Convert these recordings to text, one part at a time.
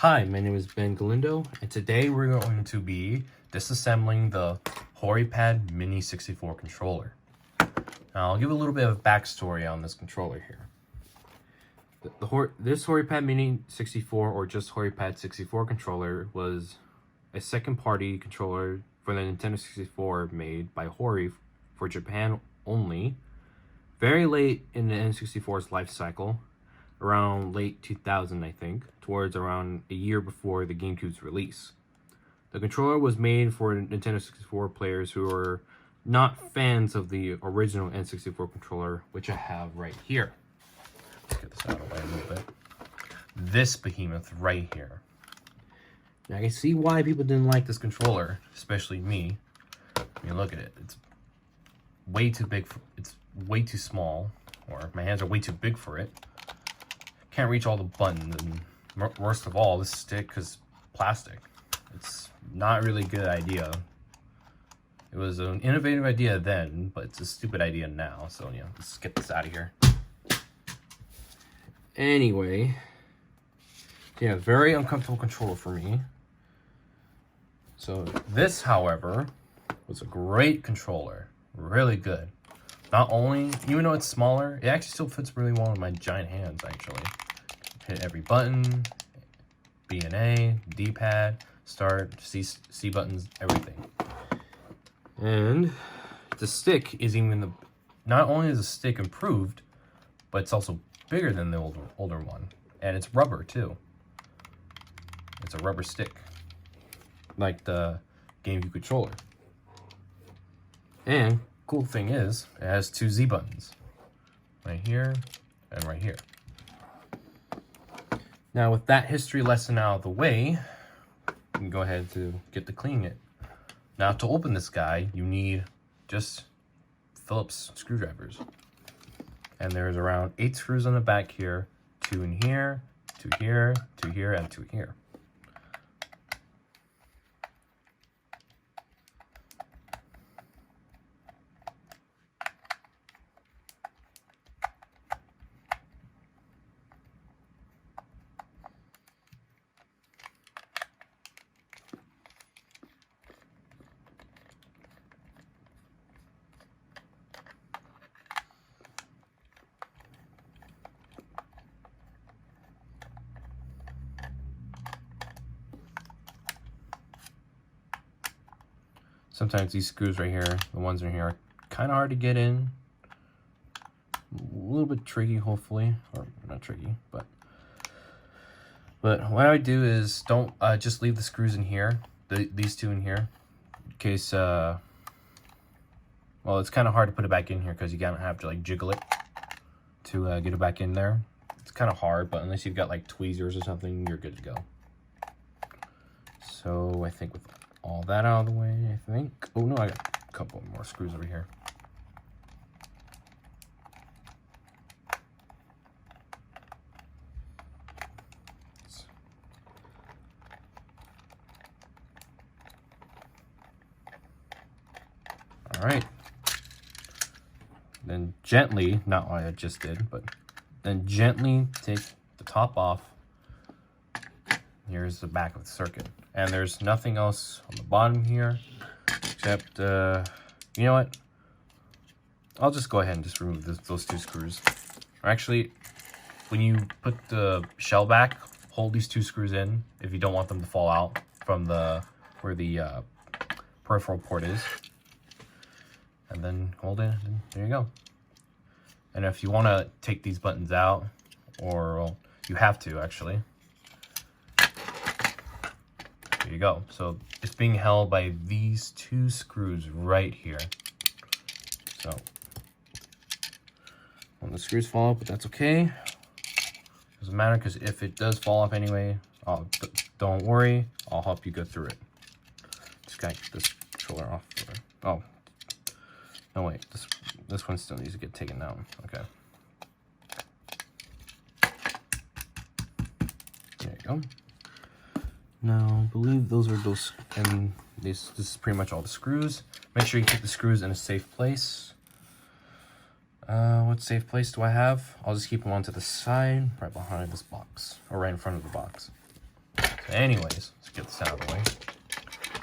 Hi, my name is Ben Galindo, and today we're going to be disassembling the Hori Pad Mini 64 controller. Now, I'll give a little bit of backstory on this controller here. This Hori Pad Mini 64, or just Hori Pad 64 controller, was a second-party controller for the Nintendo 64 made by Hori for Japan only, very late in the N64's life cycle. Around late 2000, I think, towards around a year before the GameCube's release. The controller was made for Nintendo 64 players who are not fans of the original N64 controller, which I have right here. Let's get this out of the way a little bit. This behemoth right here. Now I can see why people didn't like this controller, especially me. I mean, look at it. It's way too big. It's way too small, or my hands are way too big for it. Can't reach all the buttons, and worst of all, this stick is plastic. It's not really a good idea. It was an innovative idea then, but it's a stupid idea now. So yeah, let's get this out of here. Anyway, yeah, very uncomfortable controller for me. So this, however, was a great controller, really good. Not only, even though it's smaller, it actually still fits really well in my giant hands, actually. Hit every button, B and A, D-pad, start, C buttons, everything. And the stick is even not only is the stick improved, but it's also bigger than the older one. And it's rubber, too. It's a rubber stick, like the GameCube controller. And cool thing is, it has two Z buttons, right here and right here. Now, with that history lesson out of the way, we can go ahead to get to cleaning it. Now, to open this guy, you need just Phillips screwdrivers. And there's around 8 screws on the back here, 2 in here, 2 here, 2 here, and 2 here. Sometimes these screws right here, the ones in here, are kind of hard to get in. A little bit tricky, hopefully. Or not tricky, but what I do is don't just leave the screws in here, these two in here, in case, well, it's kind of hard to put it back in here because you gotta have to like jiggle it to get it back in there. It's kind of hard, but unless you've got like tweezers or something, you're good to go. So I think with all that out of the way, I think. Oh no, I got a couple more screws over here. All right. Then gently, not what I just did, but then gently take the top off. Here's the back of the circuit. And there's nothing else on the bottom here, except, you know what? I'll just go ahead and just remove those 2 screws. Or actually, when you put the shell back, hold these 2 screws in if you don't want them to fall out from where the peripheral port is. And then hold it, and there you go. And if you want to take these buttons out, or well, you have to actually, there you go. So it's being held by these 2 screws right here. So when the screws fall off, but that's okay. Doesn't matter, because if it does fall off anyway, don't worry, I'll help you go through it. Just gotta get this controller off. Oh, no wait, this one still needs to get taken out. Okay. There you go. Now, I believe those are those, and this is pretty much all the screws. Make sure you keep the screws in a safe place. What safe place do I have? I'll just keep them onto the side, right behind this box, or right in front of the box. Anyways, let's get this out of the way.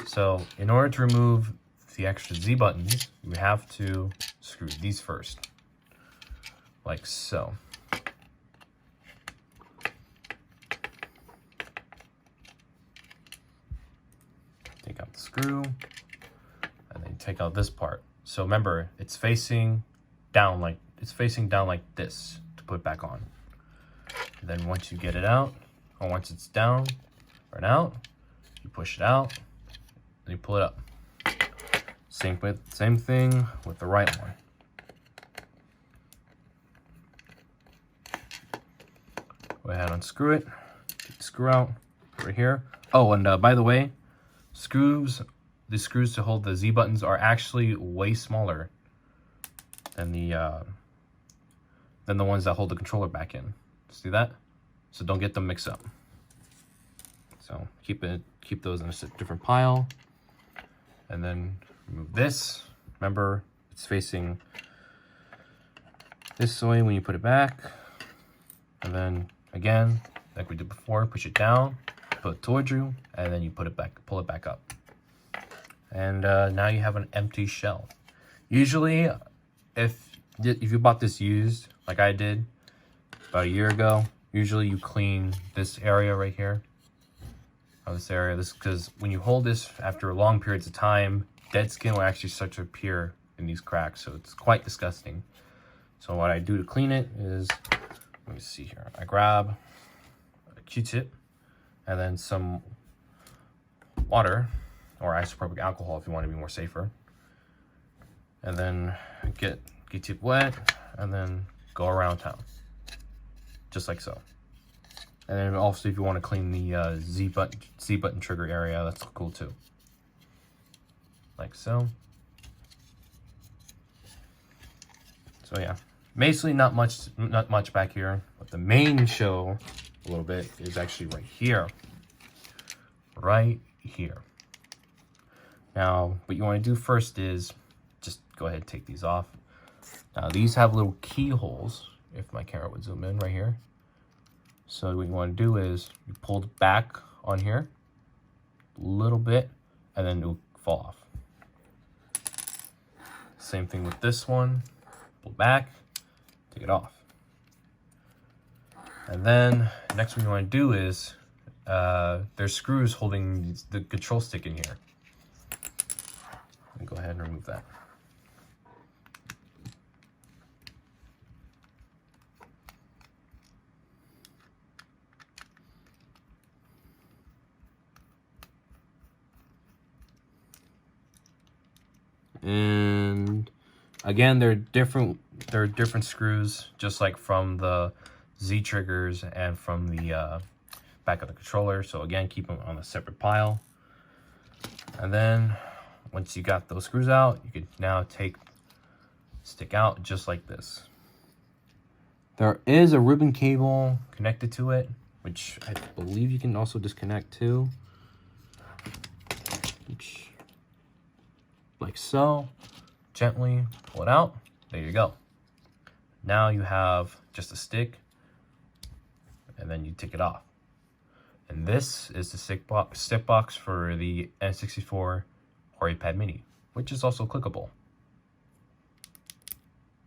So in order to remove the extra Z buttons, you have to screw these first, like so. Take out the screw, and then take out this part. So remember, it's facing down like this to put it back on. And then once you get it out, or once it's down or out, you push it out, and you pull it up. Same thing with the right one. Go ahead and unscrew it. Take the screw out right here. Oh, and by the way, the screws to hold the Z buttons are actually way smaller than the ones that hold the controller back in. See that? So don't get them mixed up. So keep those in a different pile, and then remove this. Remember, it's facing this way when you put it back, and then again, like we did before, push it down, pull it towards you, and then you pull it back up. And now you have an empty shell. Usually, if you bought this used, like I did about a year ago, usually you clean this area right here. This because when you hold this after long periods of time, dead skin will actually start to appear in these cracks, so it's quite disgusting. So what I do to clean it is, let me see here, I grab a Q-tip and then some water or isopropyl alcohol if you want to be more safer, and then get Q-tip wet and then go around town just like so. And then also, if you want to clean the Z button trigger area, that's cool too. Like so. So yeah, basically not much back here, but the main show a little bit is actually right here. Right here. Now, what you want to do first is just go ahead and take these off. Now, these have little keyholes, if my camera would zoom in right here. So what you want to do is you pull it back on here a little bit, and then it'll fall off. Same thing with this one. Pull back, take it off. And then next what you want to do is there's screws holding the control stick in here. Go ahead and remove that. And again, they're different screws, just like from the Z triggers and from the back of the controller. So again, keep them on a separate pile. And then once you got those screws out, you can now stick out just like this. There is a ribbon cable connected to it, which I believe you can also disconnect too. Like so, gently pull it out. There you go. Now you have just a stick, and then you take it off. And this is the stick box for the N64 Hori Pad Mini, which is also clickable,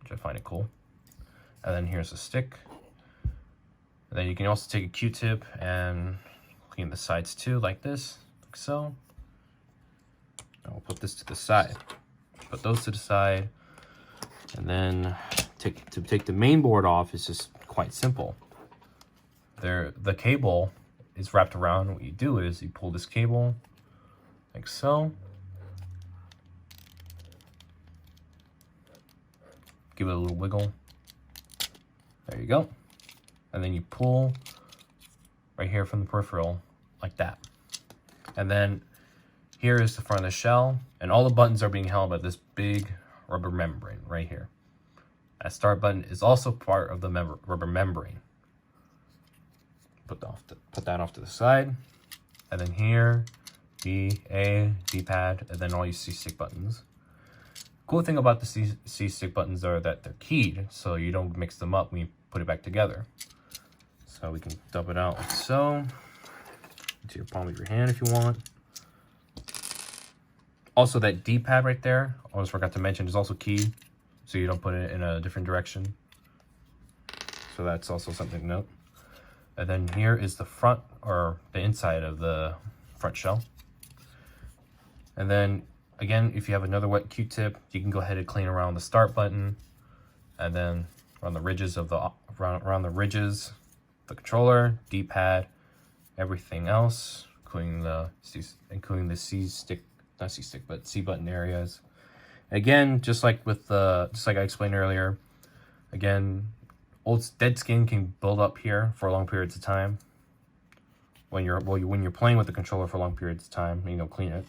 which I find it cool. And then here's the stick. And then you can also take a Q-tip and clean the sides too, like this, like so. I'll put this to the side. Put those to the side, and then to take the main board off is just quite simple. The cable is wrapped around. What you do is you pull this cable like so. Give it a little wiggle. There you go. And then you pull right here from the peripheral like that. And then here is the front of the shell, and all the buttons are being held by this big rubber membrane right here. That start button is also part of the rubber membrane. Put that off to the side, and then here, B, A, D-pad, and then all your C-stick buttons. Cool thing about the C-stick buttons are that they're keyed, so you don't mix them up when you put it back together. So we can dump it out like so. into your palm of your hand if you want. Also, that D-pad right there, I almost forgot to mention, is also key, so you don't put it in a different direction. So that's also something to note. And then here is the front, or the inside of the front shell. And then again, if you have another wet Q-tip, you can go ahead and clean around the start button, and then around the ridges of the around the ridges, the controller, D-pad, everything else, including the C stick, not C stick, but C button areas. Again, just like I explained earlier, again, old dead skin can build up here for long periods of time. When you're playing with the controller for long periods of time, you know, clean it.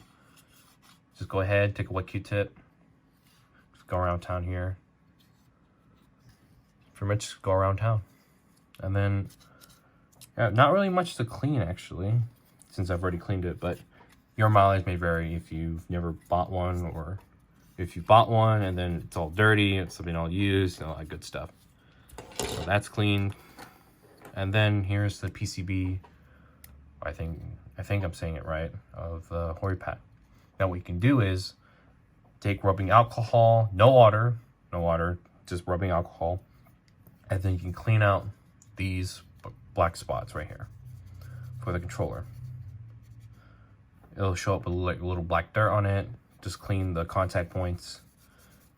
Just go ahead, take a wet Q-tip, just go around town here. Pretty much just go around town. And then, yeah, not really much to clean actually, since I've already cleaned it, but your mileage may vary if you've never bought one, or if you bought one and then it's all dirty, it's something all used, and all that good stuff. So that's clean. And then here's the PCB, I think I'm saying it right, of the Hori pad. Now what you can do is take rubbing alcohol, no water, just rubbing alcohol, and then you can clean out these black spots right here for the controller. It'll show up with like a little black dirt on it. Just clean the contact points,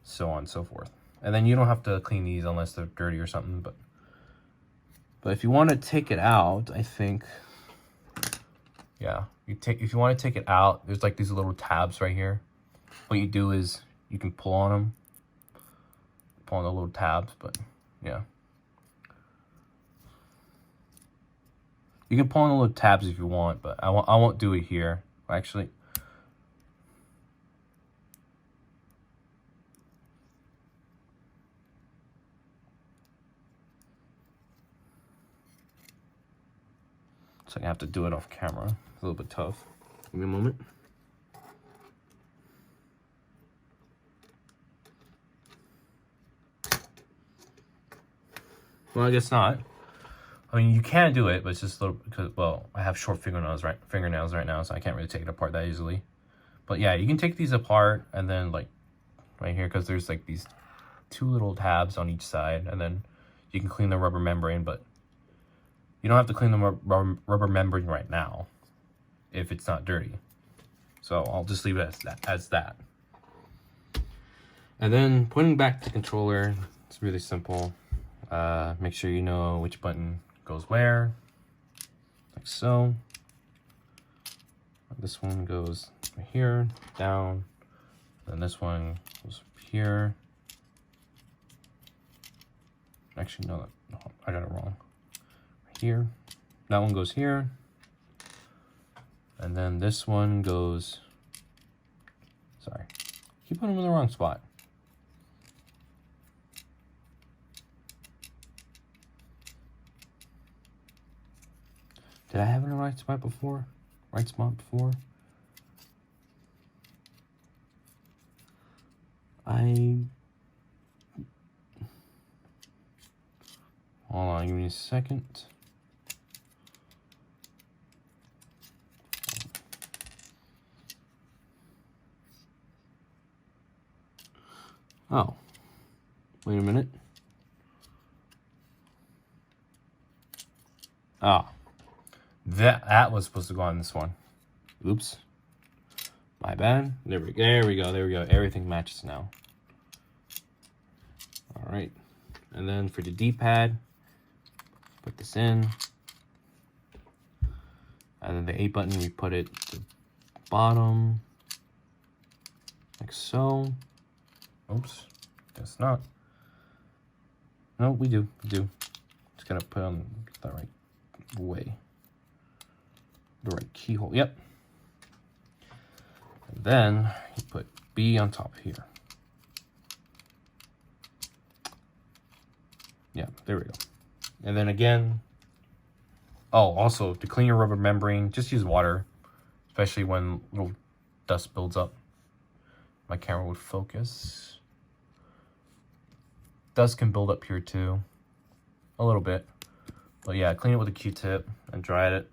so on and so forth. And then you don't have to clean these unless they're dirty or something, but if you want to take it out, I think, yeah, if you want to take it out, there's like these little tabs right here. What you do is you can pull on the little tabs, but yeah. You can pull on the little tabs if you want, but I won't do it here. Actually, so I have to do it off camera. It's a little bit tough. Give me a moment. Well, I guess not. I mean, you can do it, but it's just a little, because, well, I have short fingernails right now, so I can't really take it apart that easily. But yeah, you can take these apart, and then like right here, because there's like these two little tabs on each side, and then you can clean the rubber membrane, but you don't have to clean the rubber membrane right now if it's not dirty. So I'll just leave it as that. And then putting back the controller, it's really simple. Make sure you know which button goes where, like so. This one goes right here, down, and this one goes here. Actually, no, I got it wrong. Right here, that one goes here, and then this one goes, sorry, keep putting them in the wrong spot. Did I have it in the right spot before? Hold on, give me a second. Oh, wait a minute. Ah. That was supposed to go on this one. Oops. My bad. There we go. Everything matches now. All right. And then for the D-pad, put this in. And then the A button, we put it to the bottom. Like so. Oops. Guess not. No, we do. Just gotta put on the right way. The right keyhole, yep. And then you put B on top here. Yeah, there we go. And then again, oh, also to clean your rubber membrane, just use water, especially when little dust builds up. My camera would focus. Dust can build up here too, a little bit. But yeah, clean it with a Q-tip and dry it,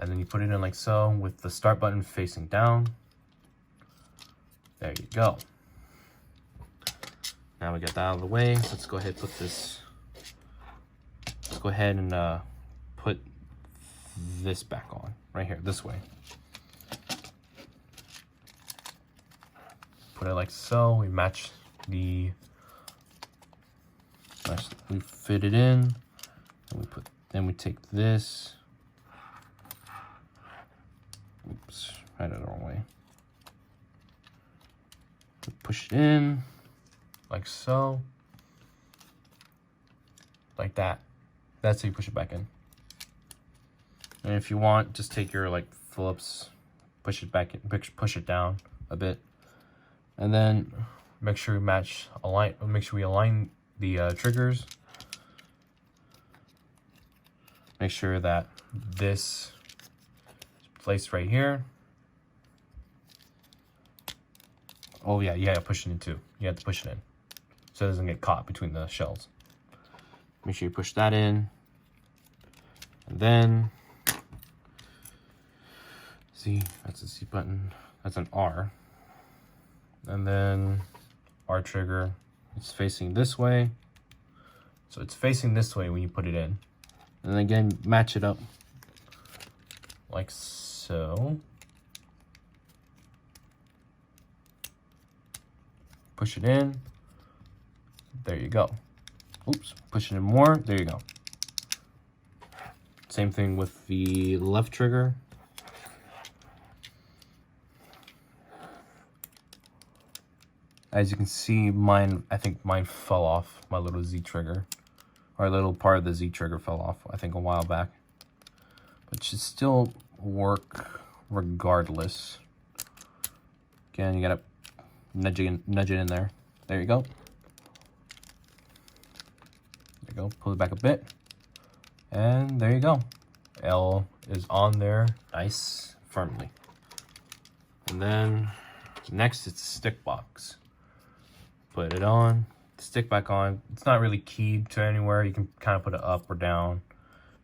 And then you put it in like so with the start button facing down. There you go. Now we got that out of the way. Let's go ahead and put this. Let's go ahead and put this back on right here, this way. Put it like so. We match the. We fit it in. And then we take this. Oops, I had it the wrong way. Push it in, like so. Like that. That's how you push it back in. And if you want, just take your like Phillips, push it back in, push it down a bit. And then make sure we make sure we align the triggers. Make sure that this is placed right here. Oh yeah, you gotta push it in too. You have to push it in so it doesn't get caught between the shells. Make sure you push that in. And then, see, that's a C button. That's an R. And then R trigger, it's facing this way. So it's facing this way when you put it in. And again, match it up like so. Push it in. There you go. Oops, push it in more. There you go. Same thing with the left trigger. As you can see, I think mine fell off, my little Z trigger. Or a little part of the Z trigger fell off, I think a while back. But it should still work regardless. Again, you gotta nudge it in there. There you go. There you go. Pull it back a bit. And there you go. L is on there nice firmly. And then next it's stick box. Put it on, stick back on. It's not really keyed to anywhere. You can kind of put it up or down.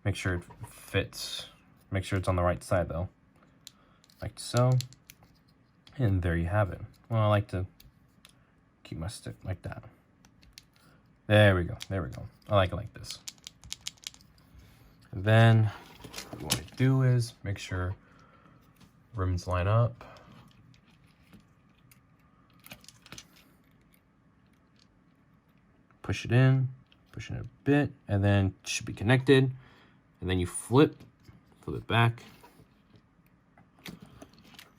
Make sure it fits. Make sure it's on the right side though. Like so. And there you have it. Well, I like to keep my stick like that. There we go. There we go. I like it like this. And then what you want to do is make sure rims line up. Push it in a bit, and then it should be connected. And then you flip it back.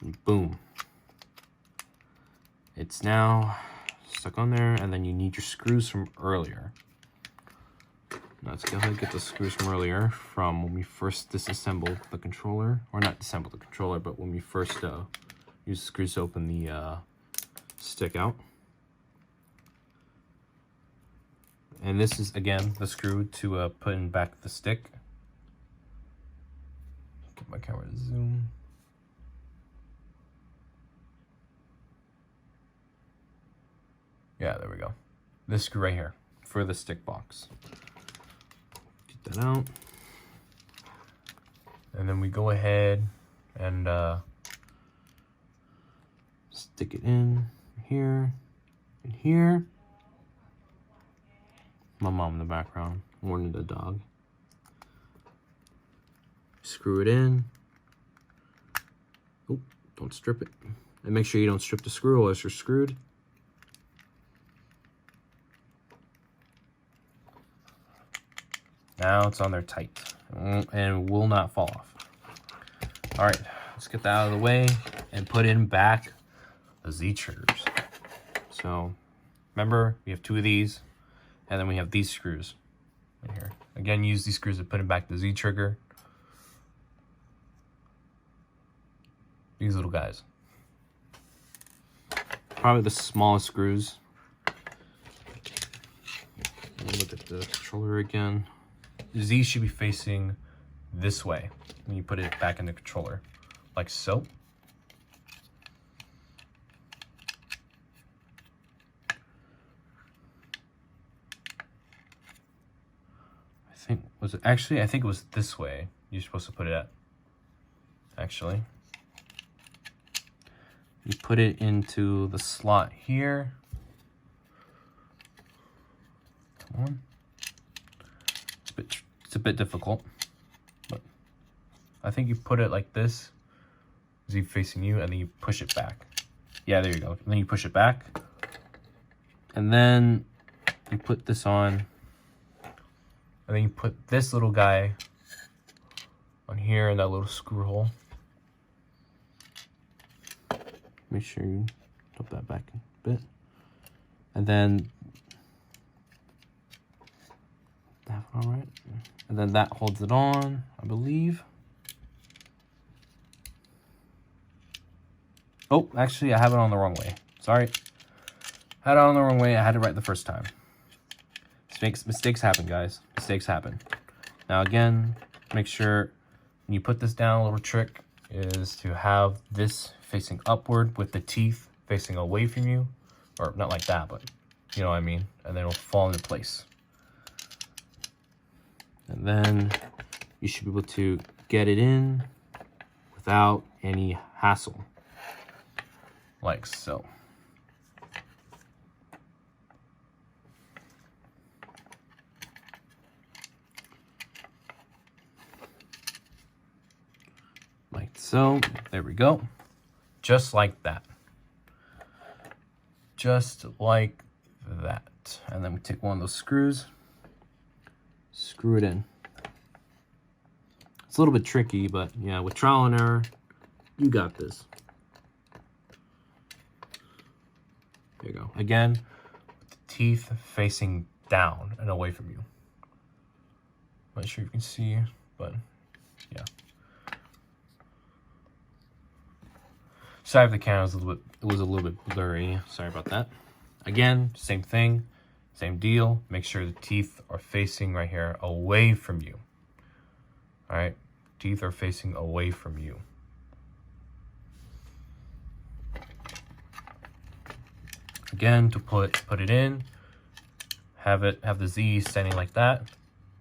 And boom. It's now stuck on there, and then you need your screws from earlier. Now let's go ahead and get the screws from earlier from when we first disassembled the controller. Or not disassembled the controller, but when we first used screws to open the stick out. And this is, again, the screw to put in back the stick. Get my camera to zoom. Yeah, there we go. This screw right here for the stick box. Get that out. And then we go ahead and stick it in here and here. My mom in the background, warning the dog. Screw it in. Oh, don't strip it. And make sure you don't strip the screw or else you're screwed. Now it's on there tight and will not fall off. All right, let's get that out of the way and put in back the Z triggers. So remember, we have two of these. And then we have these screws right here. Again, use these screws to put in back the Z trigger. These little guys. Probably the smallest screws. Look at the controller again. Z should be facing this way when you put it back in the controller, like so. I think it was this way you're supposed to put it at. actually. You put it into the slot here. Come on. It's a bit difficult, but I think you put it like this, Z facing you, and then you push it back. Yeah, there you go. And then you push it back, and then you put this on, and then you put this little guy on here in that little screw hole. Make sure you tilt that back a bit, and then that all right, and then that holds it on, I believe. Oh, actually, I have it on the wrong way. Sorry, had it on the wrong way. I had it right the first time. Mistakes happen, guys. Mistakes happen. Now again, make sure when you put this down, a little trick is to have this facing upward with the teeth facing away from you, or not like that, but you know what I mean, and then it'll fall into place. And then you should be able to get it in without any hassle, like so. Like so, there we go. Just like that. Just like that. And then we take one of those screws, screw it in. It's a little bit tricky, but yeah, with trial and error, you got this. There you go. Again, with the teeth facing down and away from you. Not sure you can see, but yeah. Sorry if the camera was a little bit blurry. Sorry about that. Again, same thing, same deal. Make sure the teeth are facing right here away from you. All right, teeth are facing away from you. Again, to put it in, have the Z standing like that.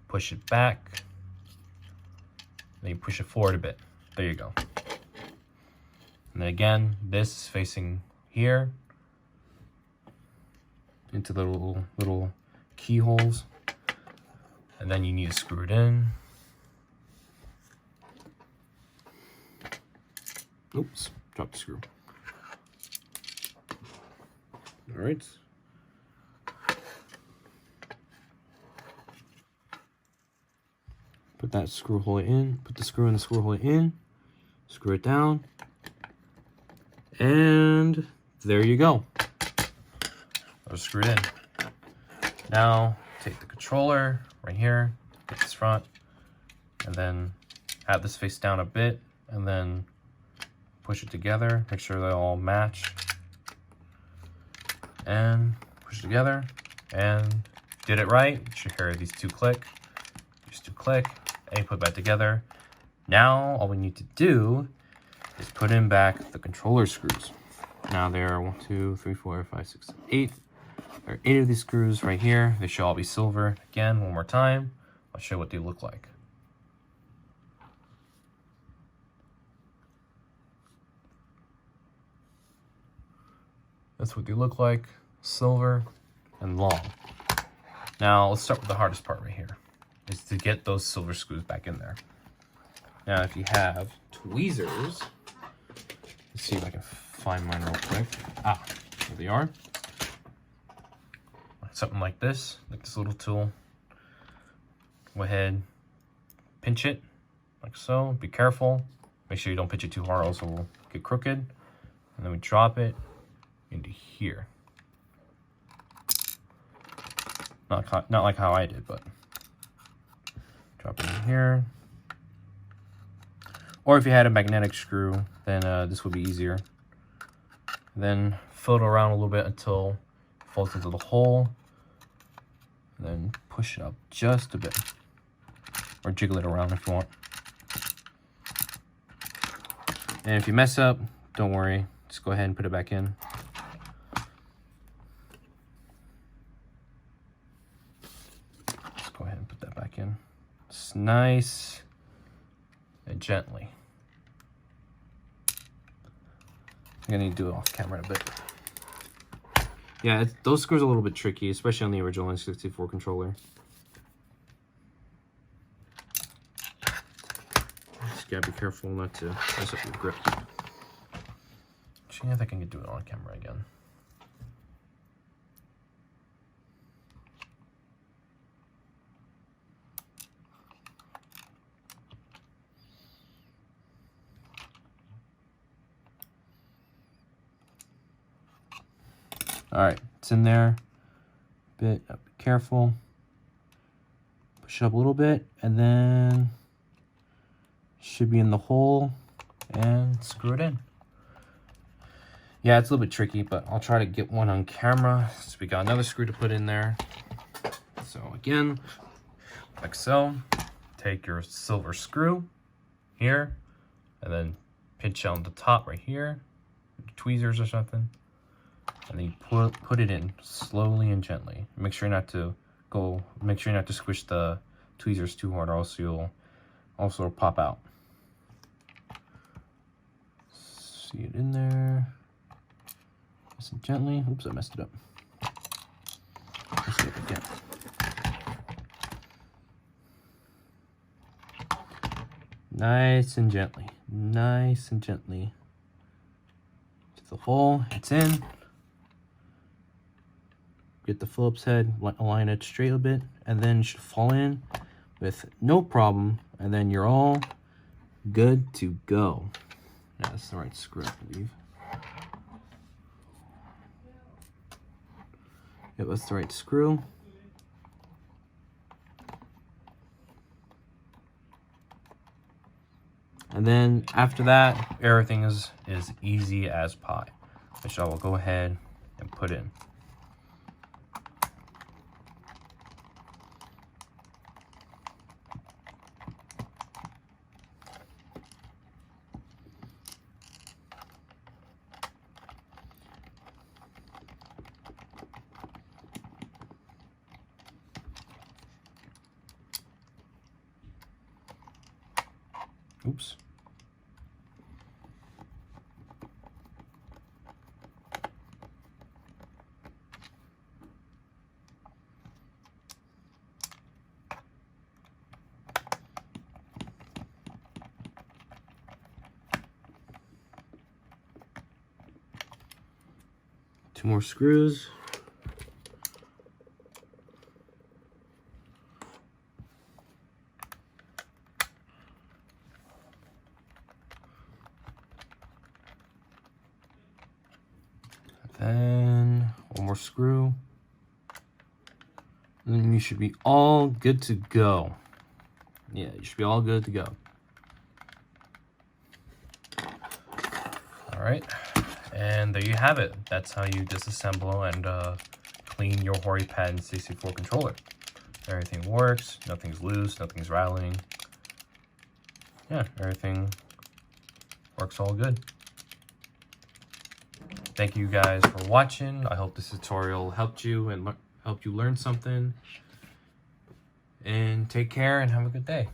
Push it back. Then you push it forward a bit. There you go. And then again, this is facing here into the little keyholes. And then you need to screw it in. Oops, dropped the screw. All right. Put that screw hole in, put the screw in the screw hole in, screw it down. And there you go. I'll screw it in. Now take the controller right here, get this front, and then have this face down a bit, and then push it together. Make sure they all match. And push it together. And did it right. You should hear these two click. These two click. And you put it back together. Now all we need to do is put in back the controller screws. Now there are 1, 2, 3, 4, 5, 6, 7, 8. There are 8 of these screws right here. They should all be silver. Again, one more time. I'll show you what they look like. That's what they look like. Silver and long. Now let's start with the hardest part right here. Is to get those silver screws back in there. Now if you have tweezers, let's see if I can find mine real quick. Ah, there they are. Something like this little tool. Go ahead, pinch it like so. Be careful. Make sure you don't pinch it too hard, else it will get crooked. And then we drop it into here. Not like how I did, but drop it in here. Or if you had a magnetic screw, then this would be easier. Then fill it around a little bit until it falls into the hole. And then push it up just a bit. Or jiggle it around if you want. And if you mess up, don't worry. Just go ahead and put it back in. Just go ahead and put that back in. It's nice and gently. I'm gonna need to do it off camera a bit. Yeah, those screws are a little bit tricky, especially on the original N64 controller. Just gotta be careful not to mess up your grip. Actually, I think I can do it on camera again. All right, it's in there. Be careful. Push it up a little bit, and then should be in the hole, and screw it in. Yeah, it's a little bit tricky, but I'll try to get one on camera. So we got another screw to put in there. So again, like so, take your silver screw here, and then pinch on the top right here, tweezers or something. And then you put it in slowly and gently. Make sure not to squish the tweezers too hard, or else you'll also pop out. See it in there. Nice and gently. Oops, I messed it up. Let's do it again. Nice and gently. Nice and gently. To the hole. It's in. Get the Phillips head, align it straight a bit, and then it should fall in with no problem, and then you're all good to go. Yeah, that's the right screw, I believe. Yep, that's the right screw. And then after that, everything is easy as pie, which I will go ahead and put in. Oops. Two more screws. Then one more screw. And then you should be all good to go. Yeah, you should be all good to go. All right, and there you have it. That's how you disassemble and clean your Hori Pad N64 controller. Everything works, nothing's loose, nothing's rattling. Yeah, everything works all good. Thank you guys for watching. I hope this tutorial helped you and helped you learn something. And take care and have a good day.